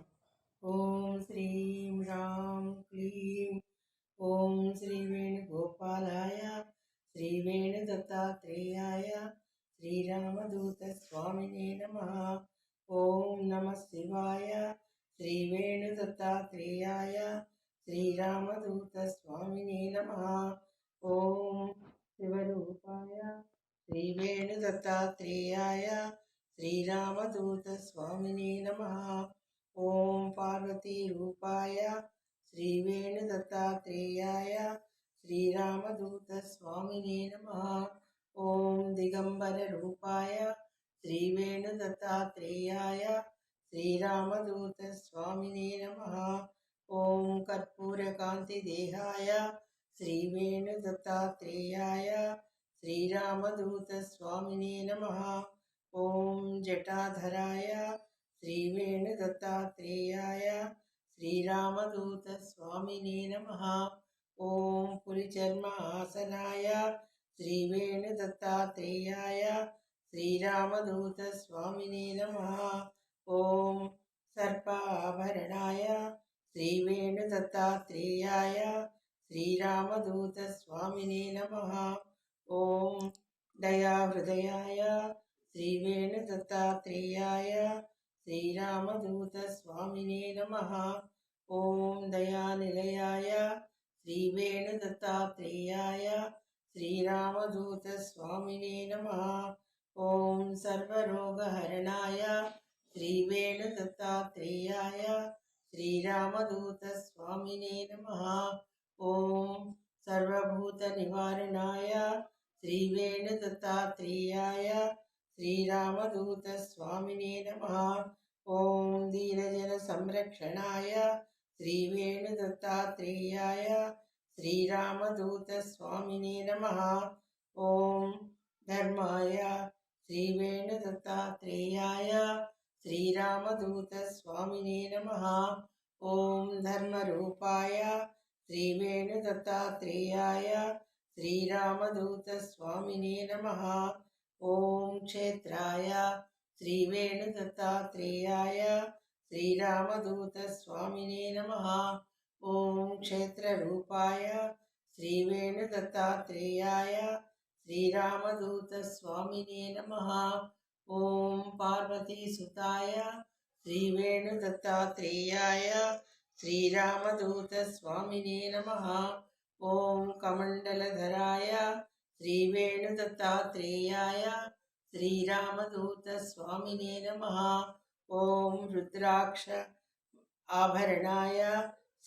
ఓం శ్రీం రాం క్లీం ఓం శ్రీ వేణుగోపాలాయ శ్రీ వేణుదత్తాత్రేయాయ శ్రీరామదూత స్వామినే నమః. ఓం నమః శివాయ శ్రీ వేణుదత్తాత్రేయాయ శ్రీరామదూత స్వామినే నమః. ఓం శివరూపాయ శ్రీ వేణుదత్తాత్రేయాయ శ్రీరామదూత స్వామినే నమః. ఓం పార్వతీ రూపాయ శ్రీ వేణుదత్తాత్రేయాయ శ్రీరామదూత స్వామినే నమః. ఓం దిగంబర రూపాయ శ్రీ వేణుదత్తాత్రేయాయ శ్రీరామదూత స్వామినే నమః. ఓం కర్పూరకాంతి దేహాయ శ్రీ వేణుదత్తాత్రేయాయ శ్రీరామదూత స్వామినే నమః. ఓం జటాధరాయ శ్రీ వేణుదత్తాత్రేయాయ శ్రీరామదూత స్వామినే నమః. ఓం పులిచర్మ ఆసనాయ శ్రీ వేణుదత్తాత్రేయాయ శ్రీరామదూత స్వామినే నమః. ఓం సర్పాభరణాయ శ్రీ వేణుదత్తాత్రేయాయ శ్రీరామదూత స్వామినే నమః. ఓం దయాహృదయాయ శ్రీ వేణుదత్తాత్రేయాయ శ్రీరామదూత స్వామినే నమః. ఓం దయానిలయాయ శ్రీ వేణుదత్తాత్రేయాయ శ్రీరామదూత స్వామినే నమః. ఓం సర్వరోగహరణాయ శ్రీ వేణుదత్తాత్రేయాయ శ్రీరామదూత స్వామినే నమః. ఓం సర్వభూత నివారణాయ శ్రీ వేణుదత్తాత్రేయాయ శ్రీరామదూత స్వామినే నమః. ఓం దీనజన సంరక్షణాయ శ్రీ వేణుదత్తాత్రేయాయ శ్రీరామదూత స్వామినే నమః. ఓం ధర్మాయ శ్రీ వేణుదత్తాత్రేయాయ శ్రీరామదూత స్వామినే నమః. ఓం ధర్మరూపాయ శ్రీ వేణుదత్తాత్రేయాయ శ్రీరామదూత స్వామినే నమః. ఓం క్షేత్రాయ శ్రీ వేణుదత్తాత్రేయాయ శ్రీరామదూత స్వామినే నమః. ఓం క్షేత్రరూపాయ శ్రీ వేణుదత్తాత్రేయాయ श्रीरामदूतस्वामिने नमः। ॐ पार्वतीसुताय श्रीवेणुदत्तात्रेयाय श्रीरामदूतस्वामिने नमः। ॐ कमण्डलधराय श्रीवेणुदत्तात्रेयाय श्रीरामदूतस्वामिने नमः। ॐ रुद्राक्ष आभरणाय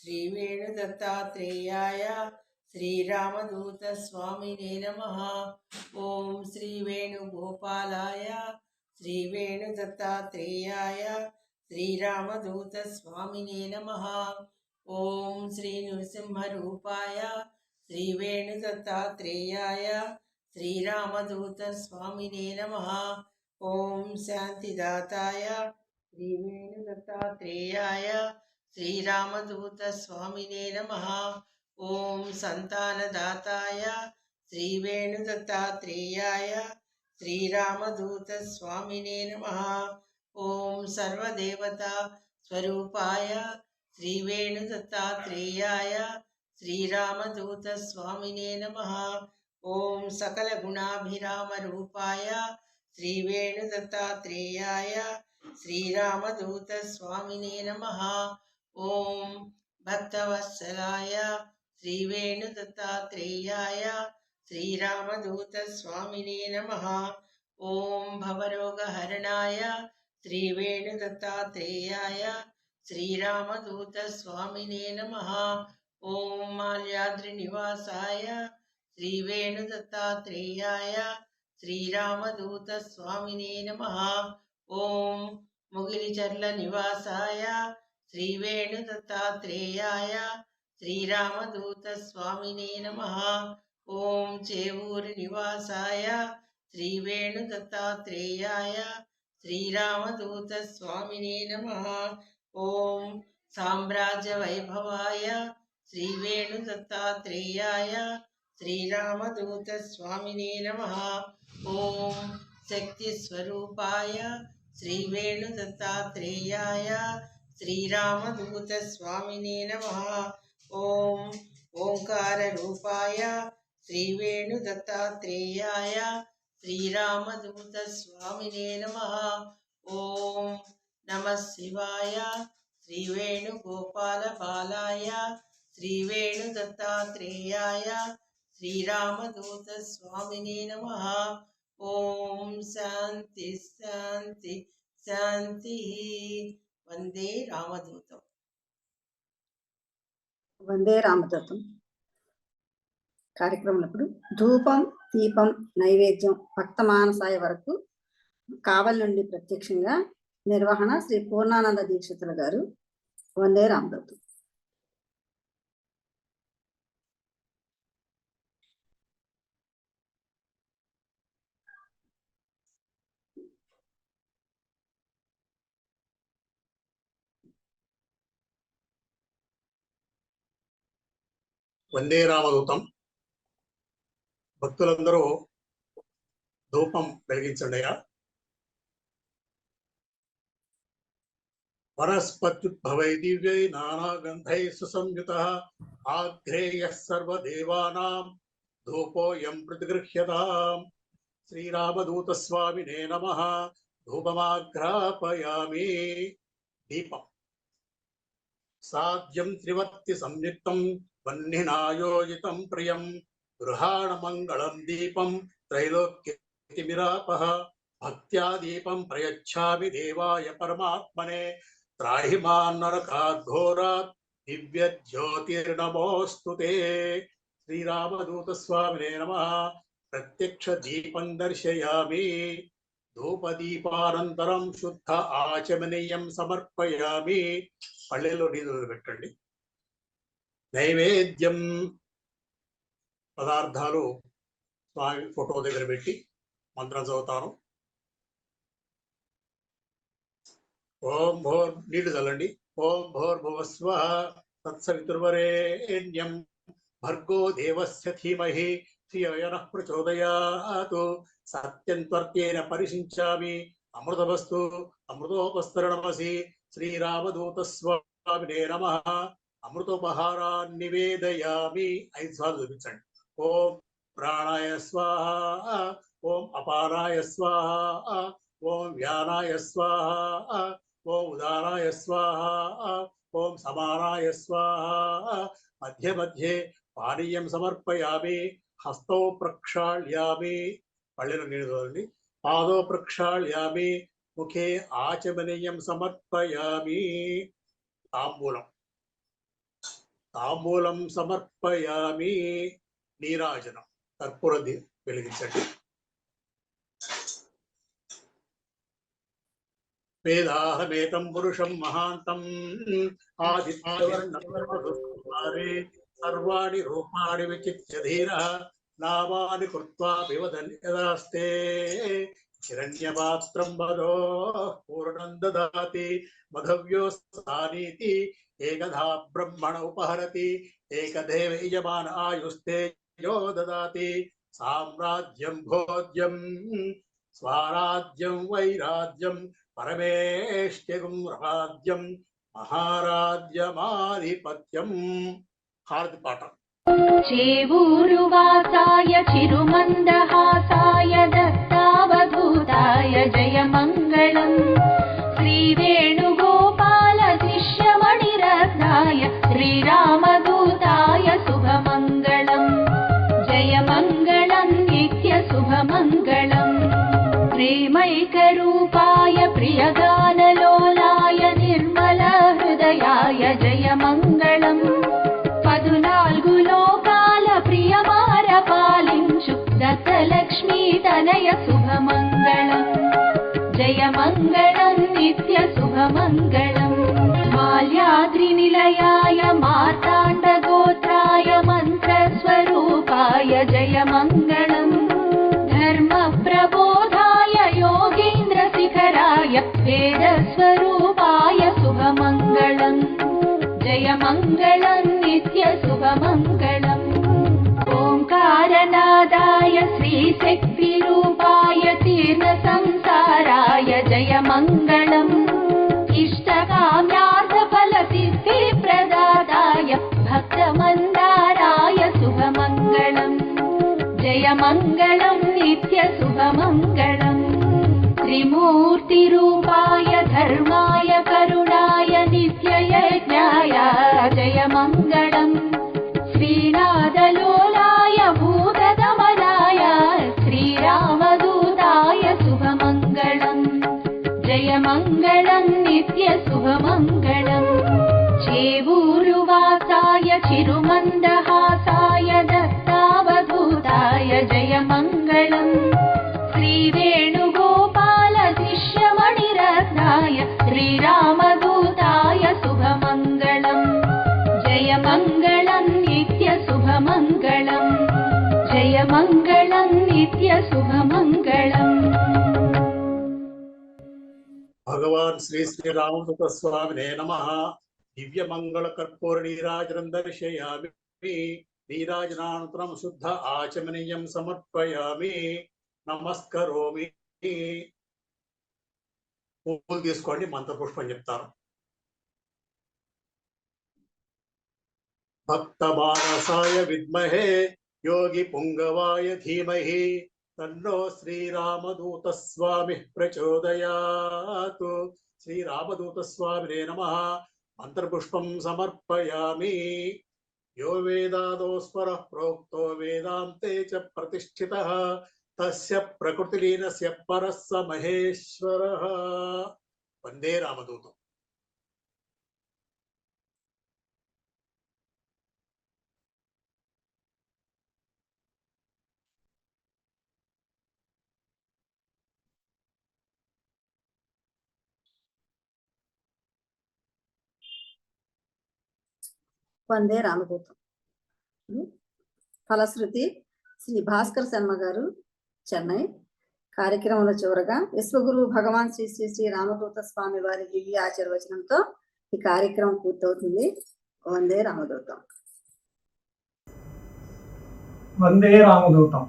श्रीवेणुदत्तात्रेयाय श्रीरामदूतस्वामिने नमः। ॐ श्रीवेणुगोपालाय श्रीवेणुदत्तात्रेयाय श्रीरामदूतस्वामिने नमः। ॐ श्रीनृसिंहरूपाय श्रीवेणुदत्तात्रेयाय श्रीरामदूतस्वामिने नमः। ॐ शान्तिदाताय श्रीवेणुदत्तात्रेयाय श्रीरामदूतस्वामिने नमः। ॐ सन्तानदाताय श्रीवेणुदत्तात्रेयाय श्रीरामदूतस्वामिने नमः। ॐ सर्वदेवता स्वरूपाय श्रीवेणुदत्तात्रेयाय श्रीरामदूतस्वामिने नमः। ॐ सकलगुणाभिरामरूपाय श्रीवेणुदत्तात्रेयाय श्रीरामदूतस्वामिने नमः। ॐ भक्तवत्सलाय श्रीवेणुदत्तात्रेयाय श्रीरामदूतस्वामिने नमः। ॐ भवरोगहरणाय श्रीवेणुदत्तात्रेयाय श्रीरामदूतस्वामिने नमः। ॐ माल्याद्रिनिवासाय श्रीवेणुदत्तात्रेयाय श्रीरामदूतस्वामिने नमः। ॐ मुगिलिचर्लनिवासाय श्रीवेणुदत्तात्रेयाय श्रीरामदूतस्वामिने नमः। ॐ चेवूरुनिवासाय श्रीवेणुदत्तात्रेयाय श्रीरामदूतस्वामिने नमः। ॐ साम्राज्यवैभवाय श्रीवेणुदत्तात्रेयाय श्रीरामदूतस्वामिने नमः। ॐ शक्तिस्वरूपाय श्रीवेणुदत्तात्रेयाय श्रीरामदूतस्वामिने नमः। ॐ ओङ्काररूपाय श्रीवेणुदत्तात्रेयाय श्रीरामदूतस्वामिने नमः। ॐ नमः शिवाय श्रीवेणुगोपालबालाय श्रीवेणुदत्तात्रेयाय श्रीरामदूतस्वामिने नमः। ॐ शान्ति शान्ति शान्तिः। वन्दे रामदूतम्। వందే రామదూతం కార్యక్రమం ఇప్పుడు ధూపం దీపం నైవేద్యం భక్త మానసాయ వరకు కావలి నుండి ప్రత్యక్షంగా నిర్వహణ శ్రీ పూర్ణానంద దీక్షితుల గారు. వందే రామదూతం. వందే రామదూతం. భక్తులందరూ ధూపం వెలిగించండియా. వనస్పత్యుద్భవై దివ్యై నానాగంధై సుసంయుతః ఆగ్రేయః సర్వదేవానాం ధూపోయం ప్రతిగృహ్యతాం. శ్రీరామదూతస్వామినే నమః. ధూపమాఘ్రాపయామి. దీపం సాధ్యం త్రివర్తి సంయుక్తం వన్నినాయోజితం ప్రియం గృహాణమంగళం దీపం త్రైలోక్యతిమిరాపః. భక్త్యా దీపం ప్రయచ్ఛామి దేవాయ పరమాత్మనే. త్రాహి మాం నరకాద్ఘోరాత్ దివ్య జ్యోతిర్నమోస్తుతే. శ్రీరామదూతస్వామినే నమః. ప్రత్యక్ష దీపం దర్శయామి. ధూపదీపానంతరం శుద్ధ ఆచమనీయం సమర్పయామి. పళ్ళెల్లో నీళ్ళు పెట్టండి. నైవేద్యం పదార్థాలు స్వామి ఫోటో దగ్గర పెట్టి మంత్రం చదువుతాను. ఓం భోర్ నీళ్లు చల్లండి. ఓం భోర్భువస్వః తత్సవితుర్వరేణ్యం భర్గో దేవస్య ధీమహి ధియో యనః ప్రచోదయాత్. సత్యం త్వర్తేన పరిశించామి. అమృతవస్తు అమృతోపస్తరణమసి. శ్రీరామదూతస్వామినే నమః. అమృతోపహారాన్ని నివేదయామి. 5 సార్లు చూపించండి. ఓం ప్రాణాయ స్వాహ, ఓం అపానాయ స్వాహ, ఓం వ్యానాయ స్వాహ, ఓం ఉదానాయ స్వాహ, ఓం సమానాయ స్వాహ. మధ్య మధ్యే పానీయం సమర్పయామి. హస్తౌ ప్రక్షాళ్యామి, పళ్ళెను నీళ్ళు తోడండి. పాదో ప్రక్షాళ్యామి, ముఖే ఆచమనీయం సమర్పయామి. తాంబూలం సమర్పయామి. నీరాజనం, కర్పూర వెలిగించండి. వేదాహమేతం పురుషం మహాంతం ఆదిత్యవర్ణే సర్వాణి రూపాణి విచిత్య ధీరః నామాని కృత్వా వివదన్ యదాస్తే చిరణ్యపాత్రం వదో పూర్ణం దదాతి మధవ్యోస్తానీతి ఏకధా బ్రహ్మణ ఉపహరతి ఏకదేవ యజమాన ఆయుస్తేజో దదాతి సామ్రాజ్యం భోజ్యం స్వరాజ్యం వైరాజ్యం పరమేష్ట్యం రాజ్యం మహారాజ్యమాధిపత్యం. హారతి పాఠం. చేవూరువాసాయ చిరుమందహాసాయ దత్తావధూతాయ జయమంగళం. శ్రీవేణుగోపాల శిష్యమణిరత్నాయ శ్రీరామదూతాయ శుభమంగళం. జయమంగళం నిత్య శుభమంగళం. ప్రేమైకరూపాయ ప్రియగానలోలాయ నిర్మల హృదయాయ జయమంగళం. 14 లోకాల ప్రియమార పాలించు దత్తలక్ష్మీ తనయ శుభమంగళం. జయమంగళం నిత్య శుభమంగళం. మాల్యాద్రి నిలయాయ మార్తాండ గోత్రాయ మంత్రస్వరూపాయ జయమంగళం. ధర్మ ప్రబోధాయ యోగేంద్ర శిఖరాయ వేదస్వరూపాయ శుభమంగళం. జయమంగళం నిత్య శుభమంగళం. ఓంకారనాదాయ శ్రీశక్తిరూపాయ తీర్ణ సంసారాయ జయమంగళం. ఇష్టకామ్యార్థఫల సిద్ధి ప్రదాతాయ భక్తమందారాయ శుభమంగళం. జయమంగళం నిత్య శుభమంగళం. త్రిమూర్తిరూపాయ ధర్మాయ కరుణాయ నిత్యయజ్ఞాయ జయమంగళం. శ్రీనాథలోలాయ భూతదమనాయ శ్రీరామదూతాయ శుభమంగళం. జయమంగళం నిత్య శుభమంగళం. చేవూరువాసాయ చిరుమందహాసాయ దత్తావధూతాయ జయమంగళం. శ్రీవేణుగోపాల శిష్యమణిరత్నాయ శ్రీరామదూతాయ శుభమంగళం. జయమంగళం నిత్య శుభమంగళం. జయమంగళం నిత్య శుభమంగళం. భగవాన్ శ్రీ శ్రీరామదూత స్వామినే నమః. దివ్యమంగళ కర్పూర నీరాజనం దర్శయామి. నీరాజనానంతరం శుద్ధ ఆచమనీయం సమర్పయామి. నమస్కరోమి. పూలు తీసుకోండి, మంత్రపుష్పం చెప్తాను. భక్తమానసాయ విద్మహే యోగి పుంగవాయ ధీమహి తన్నో శ్రీరామదూత స్వామి ప్రచోదయాత్. శ్రీరామదూత స్వామినే నమః. మంత్రపుష్పం సమర్పయామి. యో వేదాదో స్వరః ప్రోక్తో వేదాంతే చ ప్రతిష్ఠితః తస్య ప్రకృతిలీనస్య పరః స మహేశ్వరః. వందే రామదూతం. వందే రామదూతం. ఫలశ్రుతి శ్రీ భాస్కర్ శర్మ గారు, చెన్నై. కార్యక్రమంలో చివరగా విశ్వగురు భగవాన్ శ్రీ శ్రీ శ్రీ రామదూత స్వామి వారి దివ్య ఆశీర్వచనంతో ఈ కార్యక్రమం పూర్తవుతుంది. వందే రామదూతం. వందే రామదూతం.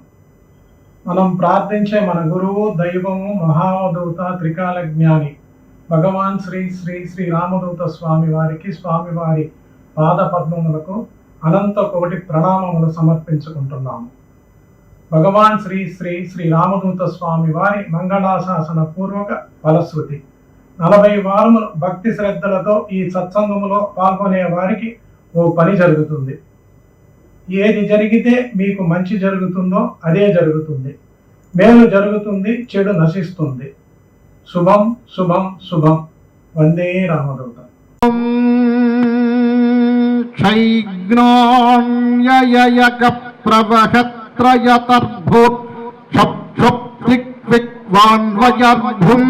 మనం ప్రార్థించే మన గురువు, దైవము, మహావధూత, త్రికాల జ్ఞాని భగవాన్ శ్రీ శ్రీ శ్రీ రామదూత స్వామి వారికి, స్వామివారి పాద పద్మములకు అనంత కోటి ప్రణామములు సమర్పించుకుంటున్నాము. భగవాన్ శ్రీ శ్రీ శ్రీ రామదూత స్వామి వారి మంగళాశాసన పూర్వక ఫలశ్రుతి. 40 వారములు భక్తి శ్రద్ధలతో ఈ సత్సంగములో పాల్గొనే వారికి ఓ పని జరుగుతుంది. ఏది జరిగితే మీకు మంచి జరుగుతుందో అదే జరుగుతుంది. మేలు జరుగుతుంది, చెడు నశిస్తుంది. శుభం శుభం శుభం. వందే రామదూతం. క్షైజ్ఞాన్యయక ప్రవహత్రయతర్భూత్ క్షప్క్షప్తిక్విక్వాన్వయర్భుం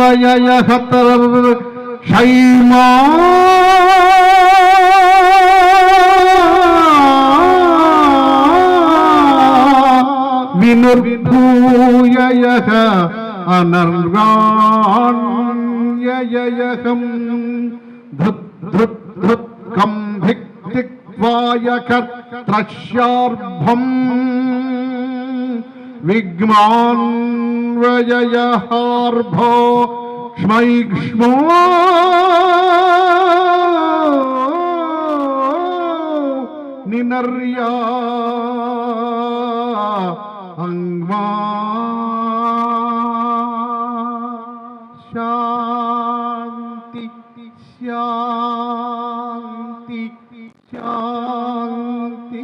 ఐజ్ఞాన్వయయహతర్ క్షైమా వినుర్భూయయః అనర్గాణ్యయహం ధృత్ ధృత్ ధృత్ కంభిక్తిక్వాయకర్త్రశ్యార్భం విగ్మాన్వయయహార్భో క్ష్మైక్ష్మో నినర్యా అంగ్మా శాంతి శాంతి శాంతి.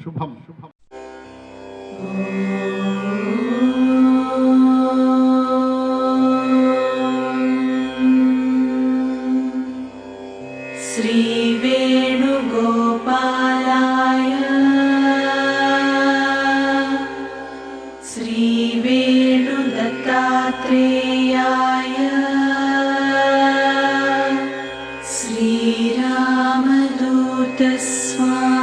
శుభం శుభం. श्रीवेणुगोपालाय श्रीवेणुदत्तात्रेयाय श्रीरामदूतस्वामी